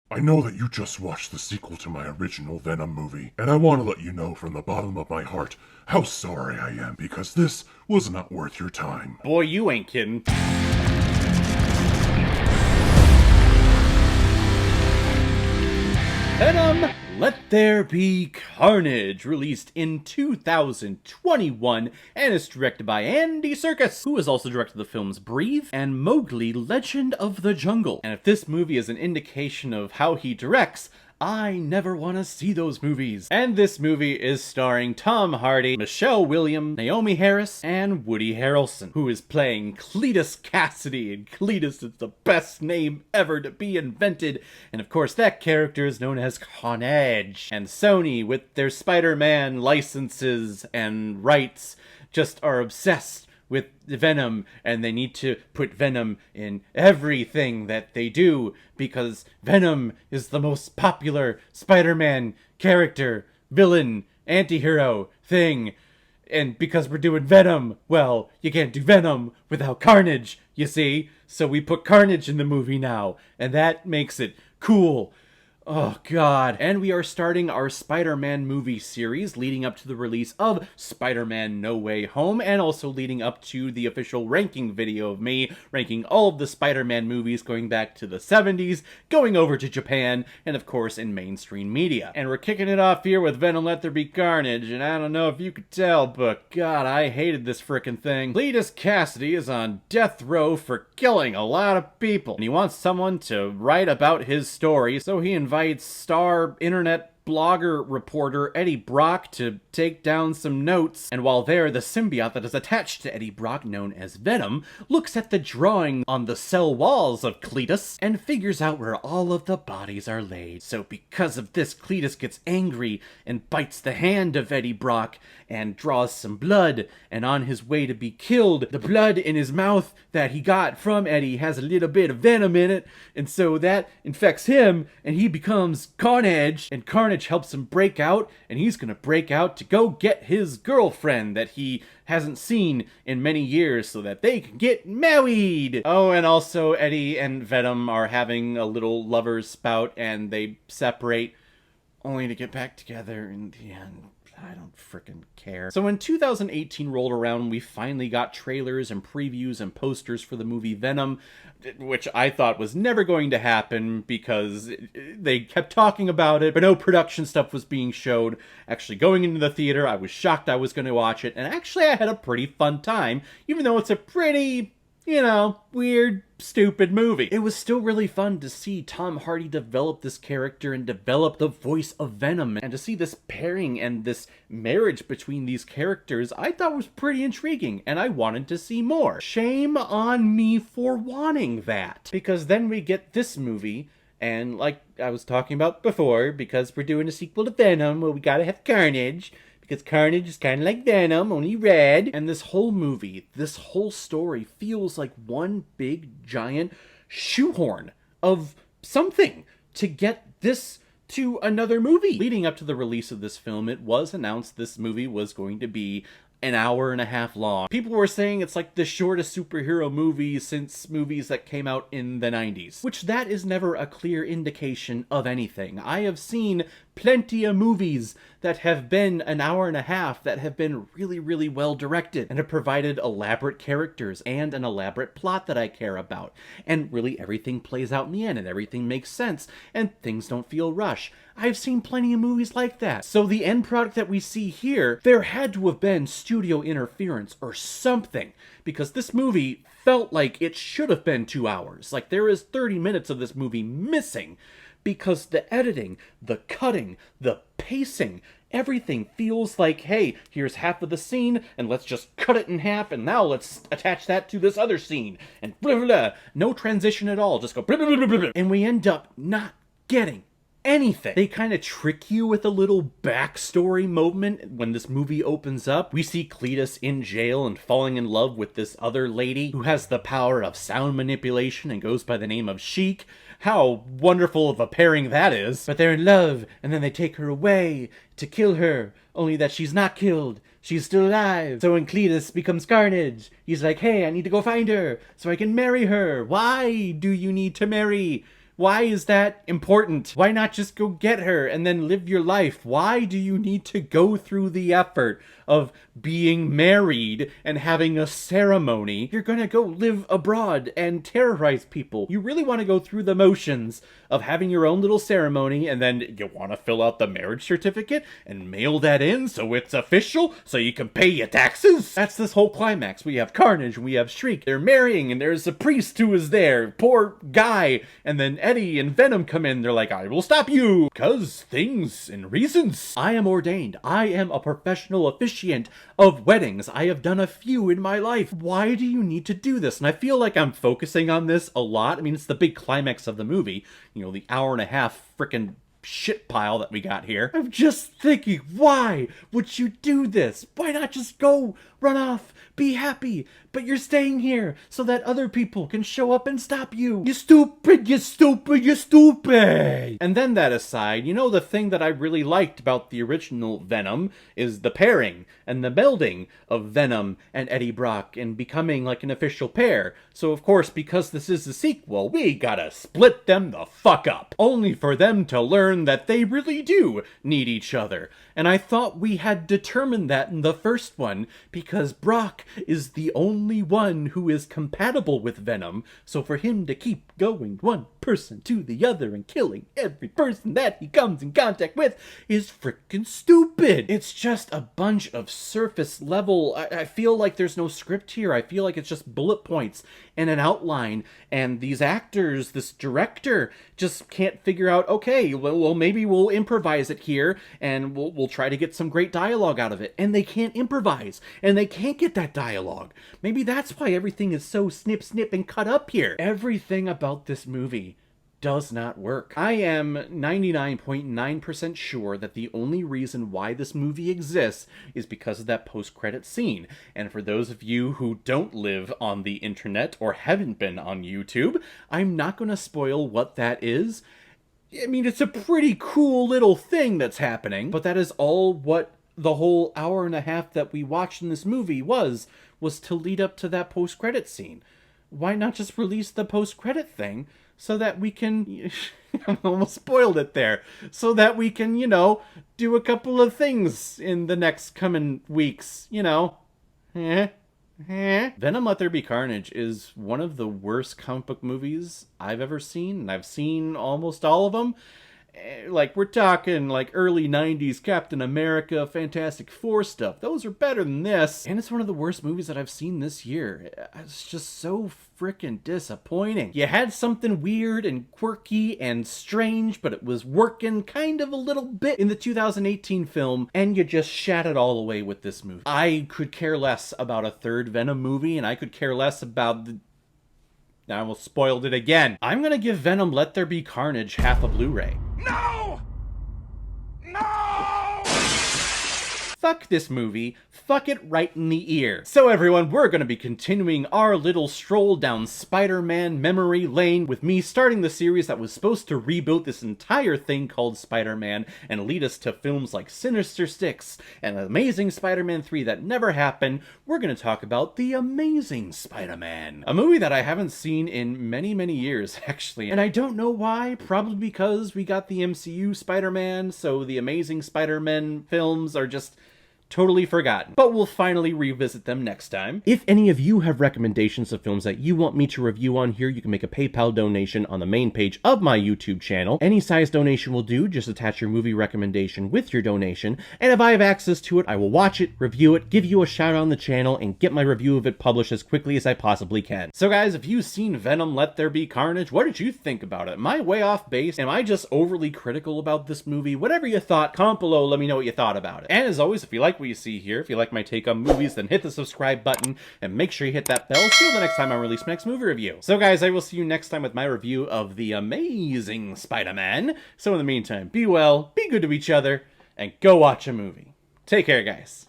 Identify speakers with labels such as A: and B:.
A: I know that you just watched the sequel to my original Venom movie, and I want to let you know from the bottom of my heart how sorry I am because this was not worth your time.
B: Boy, you ain't kidding. Venom, Let There Be Carnage, released in 2021, and is directed by Andy Serkis, who has also directed the films Breathe and Mowgli, Legend of the Jungle. And if this movie is an indication of how he directs, I never want to see those movies. And this movie is starring Tom Hardy, Michelle Williams, Naomi Harris, and Woody Harrelson, who is playing Cletus Cassidy, and Cletus is the best name ever to be invented. And of course, that character is known as Carnage. And Sony, with their Spider-Man licenses and rights, just are obsessed with Venom, and they need to put Venom in everything that they do because Venom is the most popular Spider-Man character, villain, anti-hero thing. And because we're doing Venom, well, you can't do Venom without Carnage, you see? So we put Carnage in the movie now, and that makes it cool. Oh god. And we are starting our Spider-Man movie series leading up to the release of Spider-Man No Way Home, and also leading up to the official ranking video of me ranking all of the Spider-Man movies going back to the 70s, going over to Japan, and of course in mainstream media. And we're kicking it off here with Venom Let There Be Carnage, and I don't know if you could tell, but god, I hated this frickin' thing. Cletus Cassidy is on death row for killing a lot of people, and he wants someone to write about his story, so he invites star internet blogger reporter Eddie Brock to take down some notes, and while there, the symbiote that is attached to Eddie Brock, known as Venom, looks at the drawing on the cell walls of Cletus and figures out where all of the bodies are laid. So because of this, Cletus gets angry and bites the hand of Eddie Brock and draws some blood, and on his way to be killed, the blood in his mouth that he got from Eddie has a little bit of venom in it, and so that infects him, and he becomes Carnage, and Carnage helps him break out, and he's gonna break out to go get his girlfriend that he hasn't seen in many years so that they can get married. Oh, and also Eddie and Venom are having a little lover's spout, and they separate only to get back together in the end. I don't frickin' care. So when 2018 rolled around, we finally got trailers and previews and posters for the movie Venom, which I thought was never going to happen because they kept talking about it, but no production stuff was being showed. Actually, going into the theater, I was shocked I was going to watch it, and actually I had a pretty fun time, even though it's a pretty, weird, stupid movie. It was still really fun to see Tom Hardy develop this character and develop the voice of Venom, and to see this pairing and this marriage between these characters I thought was pretty intriguing, and I wanted to see more. Shame on me for wanting that, because then we get this movie, and like I was talking about before, because we're doing a sequel to Venom, well, we gotta have Carnage, because Carnage is kind of like Venom, only red. And this whole movie, this whole story feels like one big, giant shoehorn of something to get this to another movie. Leading up to the release of this film, it was announced this movie was going to be an hour and a half long. People were saying it's like the shortest superhero movie since movies that came out in the 90s, which that is never a clear indication of anything. I have seen plenty of movies that have been an hour and a half that have been really, really well directed and have provided elaborate characters and an elaborate plot that I care about. And really everything plays out in the end and everything makes sense and things don't feel rushed. I've seen plenty of movies like that. So the end product that we see here, there had to have been studio interference or something, because this movie felt like it should have been 2 hours. Like there is 30 minutes of this movie missing, because the editing, the cutting, the pacing, everything feels like, hey, here's half of the scene, and let's just cut it in half, and now let's attach that to this other scene, and blah, blah, blah. No transition at all, just go blah, blah, blah, blah, blah. And we end up not getting anything. They kind of trick you with a little backstory moment when this movie opens up. We see Cletus in jail and falling in love with this other lady who has the power of sound manipulation and goes by the name of Chic. How wonderful of a pairing that is. But they're in love, and then they take her away to kill her, only that she's not killed. She's still alive. So when Cletus becomes Carnage, he's like, hey, I need to go find her so I can marry her. Why do you need to marry Why is that important? Why not just go get her and then live your life? Why do you need to go through the effort of being married and having a ceremony? You're gonna go live abroad and terrorize people. You really want to go through the motions of having your own little ceremony, and then you want to fill out the marriage certificate and mail that in so it's official, so you can pay your taxes? That's this whole climax. We have Carnage and we have Shriek. They're marrying and there's a priest who is there. Poor guy. And then Eddie and Venom come in. They're like, I will stop you. Because things and reasons. I am ordained. I am a professional officiant of weddings. I have done a few in my life. Why do you need to do this? And I feel like I'm focusing on this a lot. I mean, it's the big climax of the movie. You know, the hour and a half frickin' shit pile that we got here. I'm just thinking, why would you do this? Why not just go, run off, be happy? But you're staying here so that other people can show up and stop you. You stupid, you stupid, you stupid. And then that aside, you know, the thing that I really liked about the original Venom is the pairing and the melding of Venom and Eddie Brock and becoming like an official pair. So of course, because this is the sequel, we gotta split them the fuck up. Only for them to learn that they really do need each other. And I thought we had determined that in the first one, because Brock is the only one who is compatible with Venom, so for him to keep going one person to the other and killing every person that he comes in contact with is freaking stupid. It's just a bunch of surface level. I feel like there's no script here. I feel like it's just bullet points and an outline, and these actors, this director, just can't figure out, okay, well maybe we'll improvise it here, and we'll try to get some great dialogue out of it. And they can't improvise, and they can't get that dialogue. Maybe that's why everything is so snip, snip, and cut up here. Everything about this movie does not work. I am 99.9% sure that the only reason why this movie exists is because of that post-credit scene. And for those of you who don't live on the internet or haven't been on YouTube, I'm not going to spoil what that is. I mean, it's a pretty cool little thing that's happening, but that is all what the whole hour and a half that we watched in this movie was to lead up to that post-credit scene. Why not just release the post-credit thing so that we can... I almost spoiled it there. So that we can, you know, do a couple of things in the next coming weeks, you know. Venom Let There Be Carnage is one of the worst comic book movies I've ever seen, and I've seen almost all of them. Like, we're talking, like, early 90s Captain America, Fantastic Four stuff. Those are better than this. And it's one of the worst movies that I've seen this year. It's just so freaking disappointing. You had something weird and quirky and strange, but it was working kind of a little bit in the 2018 film, and you just shat it all away with this movie. I could care less about a third Venom movie, and I could care less about the... I almost spoiled it again. I'm gonna give Venom Let There Be Carnage half a Blu-ray.
C: No! No!
B: Fuck this movie. Fuck it right in the ear. So everyone, we're going to be continuing our little stroll down Spider-Man memory lane with me starting the series that was supposed to reboot this entire thing called Spider-Man and lead us to films like Sinister Six and Amazing Spider-Man 3 that never happened. We're going to talk about The Amazing Spider-Man, a movie that I haven't seen in many, many years, actually. And I don't know why, probably because we got the MCU Spider-Man, so the Amazing Spider-Man films are just totally forgotten. But we'll finally revisit them next time. If any of you have recommendations of films that you want me to review on here, you can make a PayPal donation on the main page of my YouTube channel. Any size donation will do. Just attach your movie recommendation with your donation, and if I have access to it, I will watch it, review it, give you a shout out on the channel, and get my review of it published as quickly as I possibly can. So guys, if you've seen Venom Let There Be Carnage, what did you think about it? Am I way off base? Am I just overly critical about this movie? Whatever you thought, comment below, let me know what you thought about it. And as always, if you like what you see here, if you like my take on movies, then hit the subscribe button and make sure you hit that bell so the next time I release my next movie review. So guys, I will see you next time with my review of The Amazing Spider-Man. So in the meantime, be well, be good to each other, and go watch a movie. Take care, guys.